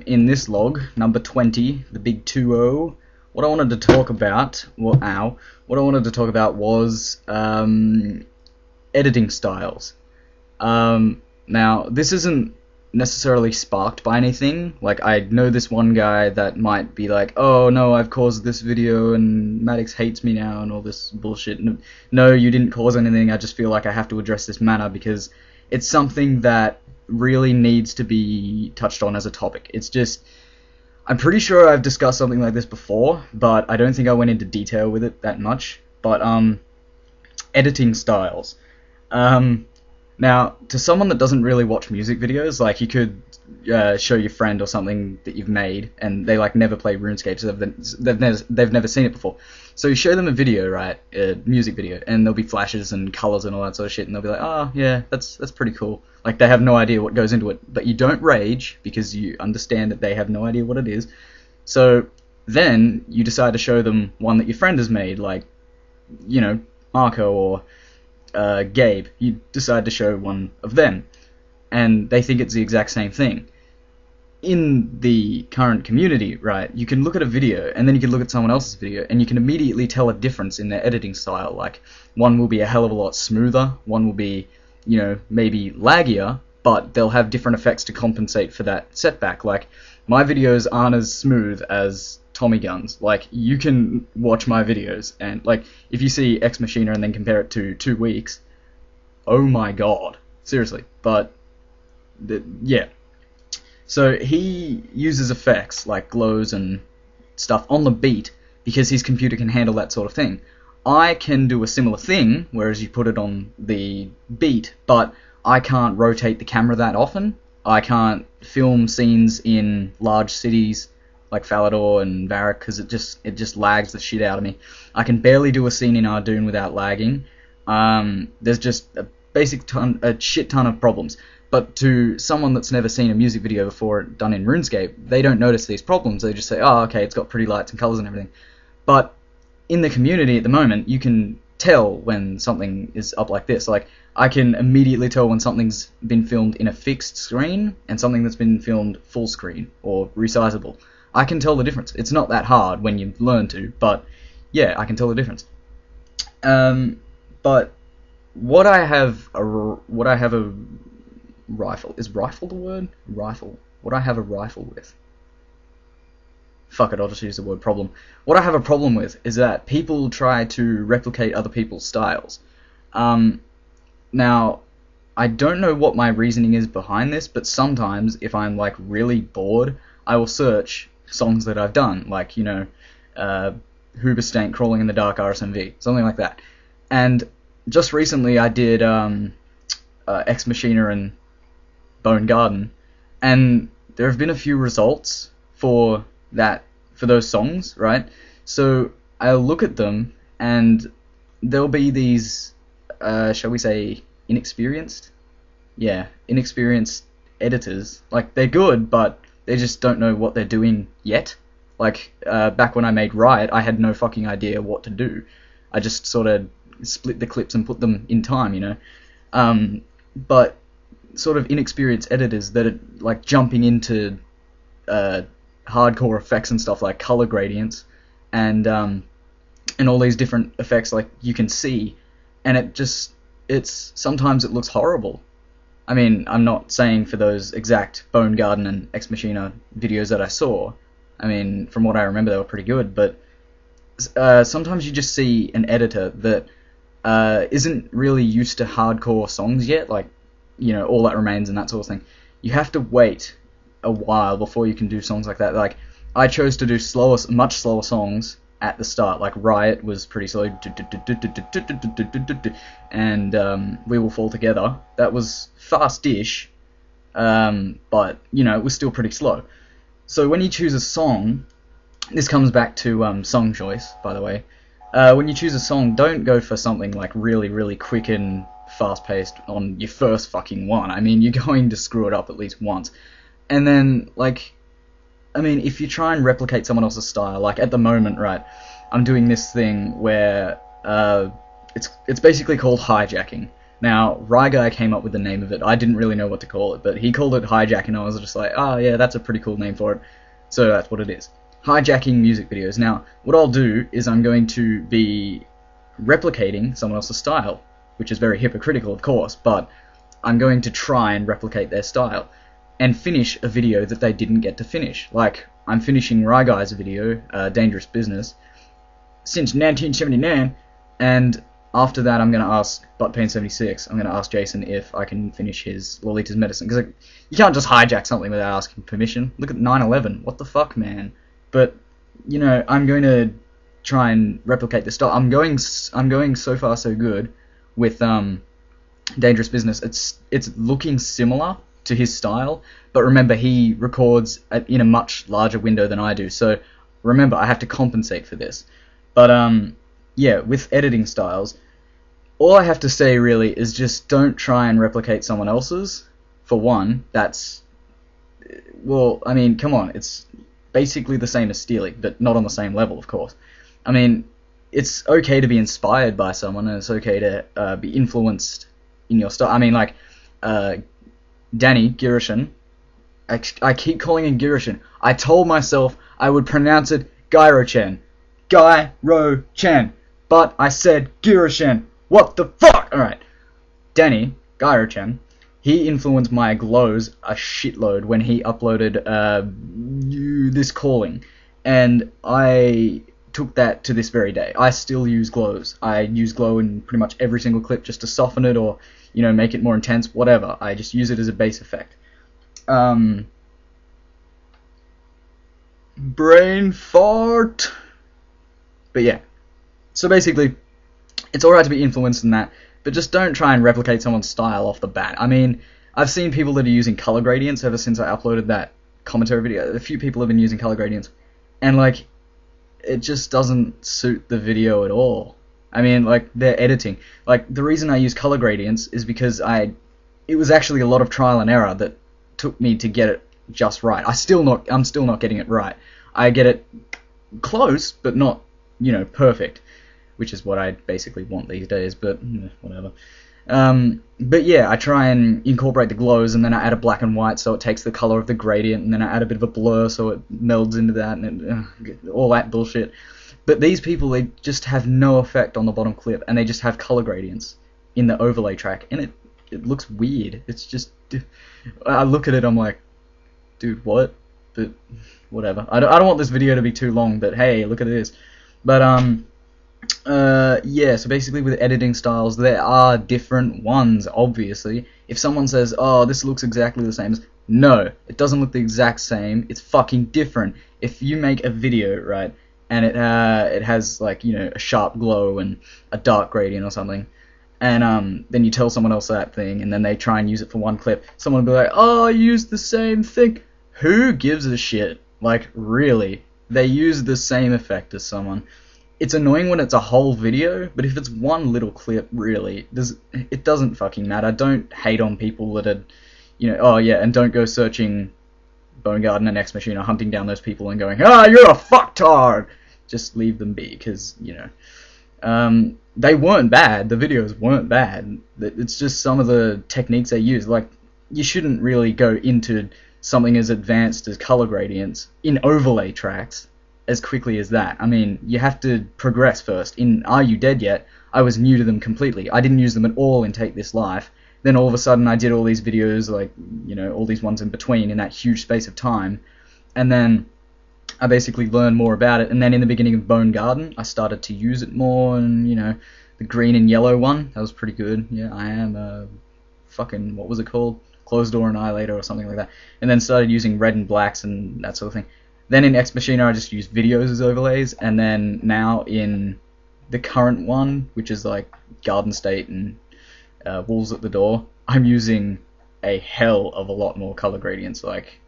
in this log, number 20, the big 2-0, what I wanted to talk about, what I wanted to talk about was editing styles. Now, this isn't necessarily sparked by anything. Like, I know this one guy that might be like, oh no, I've caused this video and Maddox hates me now and all this bullshit. No, you didn't cause anything, I just feel like I have to address this matter because it's something that really needs to be touched on as a topic. It's just, I'm pretty sure I've discussed something like this before, but I don't think I went into detail with it that much. But, editing styles. Now, to someone that doesn't really watch music videos, like, you could show your friend or something that you've made, and they like never play RuneScape, so they've never seen it before. So you show them a video, right, a music video, and there'll be flashes and colors and all that sort of shit, and they'll be like, oh yeah, that's pretty cool. Like, they have no idea what goes into it, but you don't rage because you understand that they have no idea what it is. So then you decide to show them one that your friend has made, like, you know, Marco or Gabe. You decide to show one of them, and they think it's the exact same thing. In the current community, right, you can look at a video, and then you can look at someone else's video, and you can immediately tell a difference in their editing style. Like, one will be a hell of a lot smoother, one will be, you know, maybe laggier, but they'll have different effects to compensate for that setback. Like, my videos aren't as smooth as Tommy Guns. Like, you can watch my videos, and, like, if you see Ex Machina and then compare it to 2 weeks, oh my god. Seriously. But, yeah. So, he uses effects, like glows and stuff, on the beat, because his computer can handle that sort of thing. I can do a similar thing, whereas you put it on the beat, but I can't rotate the camera that often. I can't film scenes in large cities like Falador and Varric, because it just lags the shit out of me. I can barely do a scene in Ardoon without lagging. There's just a shit ton of problems. But to someone that's never seen a music video before done in RuneScape, they don't notice these problems. They just say, oh, okay, it's got pretty lights and colors and everything. But in the community at the moment, you can tell when something is up like this. Like, I can immediately tell when something's been filmed in a fixed screen and something that's been filmed full screen or resizable. I can tell the difference. It's not that hard when you learn to, but yeah, I can tell the difference. But what I have a rifle, is rifle the word? Rifle. What I have a rifle with. Fuck it, I'll just use the word problem. What I have a problem with is that people try to replicate other people's styles. Now, I don't know what my reasoning is behind this, but sometimes, if I'm like really bored, I will search songs that I've done, like, you know, Hoobastank, Crawling in the Dark, RSMV, something like that. And just recently I did Ex Machina and Bone Garden, and there have been a few results for those songs, right? So I'll look at them, and there'll be these, shall we say, inexperienced editors. Like, they're good, but they just don't know what they're doing yet. Like, back when I made Riot, I had no fucking idea what to do. I just sort of split the clips and put them in time, you know? But sort of inexperienced editors that are, like, jumping into hardcore effects and stuff like color gradients and all these different effects, like, you can see, and sometimes it looks horrible. I mean, I'm not saying for those exact Bone Garden and Ex Machina videos that I saw. I mean, from what I remember, they were pretty good, but sometimes you just see an editor that isn't really used to hardcore songs yet, like, you know, All That Remains and that sort of thing. You have to wait a while before you can do songs like that. Like, I chose to do much slower songs at the start. Like, Riot was pretty slow, and We Will Fall Together, that was fast-ish, but, you know, it was still pretty slow. So when you choose a song, this comes back to song choice, by the way. When you choose a song, don't go for something like really, really quick and fast-paced on your first fucking one. I mean, you're going to screw it up at least once. And then, like, I mean, if you try and replicate someone else's style, like at the moment, right, I'm doing this thing where it's basically called hijacking. Now, Rye Guy came up with the name of it. I didn't really know what to call it, but he called it hijacking, and I was just like, oh yeah, that's a pretty cool name for it. So that's what it is. Hijacking music videos. Now, what I'll do is I'm going to be replicating someone else's style, which is very hypocritical, of course, but I'm going to try and replicate their style and finish a video that they didn't get to finish. Like, I'm finishing Rye Guy's video, Dangerous Business, since 1979, and after that I'm going to ask Buttpain76, I'm going to ask Jason if I can finish his Lolita's Medicine, because you can't just hijack something without asking permission. Look at 9/11, what the fuck, man. But, you know, I'm going to try and replicate the style. I'm going so far so good with Dangerous Business. It's looking similar to his style, but remember, he records in a much larger window than I do, so remember, I have to compensate for this. But yeah, with editing styles, all I have to say really is just don't try and replicate someone else's. For one, that's, well, I mean, come on, it's basically the same as stealing, but not on the same level, of course. I mean, it's okay to be inspired by someone, and it's okay to be influenced in your style. I mean, like, Danny Giroshin, I keep calling him Giroshin. I told myself I would pronounce it Gyro-Chen. Gyro-Chen. But I said Giroshin. What the fuck? Alright. Danny, Gyro-Chen, he influenced my glows a shitload when he uploaded this calling. And I took that to this very day. I still use glows. I use glow in pretty much every single clip just to soften it or, you know, make it more intense, whatever. I just use it as a base effect. Brain fart. But yeah. So basically, it's alright to be influenced in that, but just don't try and replicate someone's style off the bat. I mean, I've seen people that are using color gradients ever since I uploaded that commentary video. A few people have been using color gradients, and like, it just doesn't suit the video at all. I mean, like, they're editing. Like, the reason I use color gradients is because it was actually a lot of trial and error that took me to get it just right. I'm still not getting it right. I get it close, but not, you know, perfect, which is what I basically want these days, but whatever. But yeah, I try and incorporate the glows, and then I add a black and white so it takes the color of the gradient, and then I add a bit of a blur so it melds into that, and all that bullshit. But these people, they just have no effect on the bottom clip, and they just have color gradients in the overlay track, and it looks weird. It's just, I look at it, I'm like, dude, what? But whatever. I don't want this video to be too long, but hey, look at this. But yeah, so basically with editing styles, there are different ones, obviously. If someone says, oh, this looks exactly the same as, no, it doesn't look the exact same, it's fucking different. If you make a video, right, and it has, like, you know, a sharp glow and a dark gradient or something, and then you tell someone else that thing, and then they try and use it for one clip, someone will be like, oh, I used the same thing. Who gives a shit? Like, really? They use the same effect as someone. It's annoying when it's a whole video, but if it's one little clip, really, it doesn't fucking matter. Don't hate on people that are, you know, oh yeah, and don't go searching Bone Garden and X Machine or hunting down those people and going, ah, you're a fucktard! Just leave them be, because, you know, they weren't bad, the videos weren't bad. It's just some of the techniques they use. Like, you shouldn't really go into something as advanced as color gradients in overlay tracks as quickly as that. I mean, you have to progress first. In Are You Dead Yet, I was new to them completely. I didn't use them at all in Take This Life. Then all of a sudden I did all these videos, like, you know, all these ones in between in that huge space of time. And then I basically learned more about it. And then in the beginning of Bone Garden, I started to use it more, and, you know, the green and yellow one, that was pretty good. Yeah, I am fucking, what was it called? Closed Door Annihilator or something like that. And then started using red and blacks and that sort of thing. Then in X Machina I just used videos as overlays, and then now in the current one, which is like Garden State and Wolves at the Door, I'm using a hell of a lot more color gradients, like,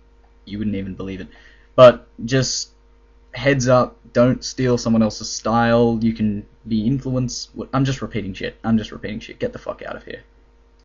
you wouldn't even believe it. But just heads up, don't steal someone else's style. You can be influenced. I'm just repeating shit. Get the fuck out of here.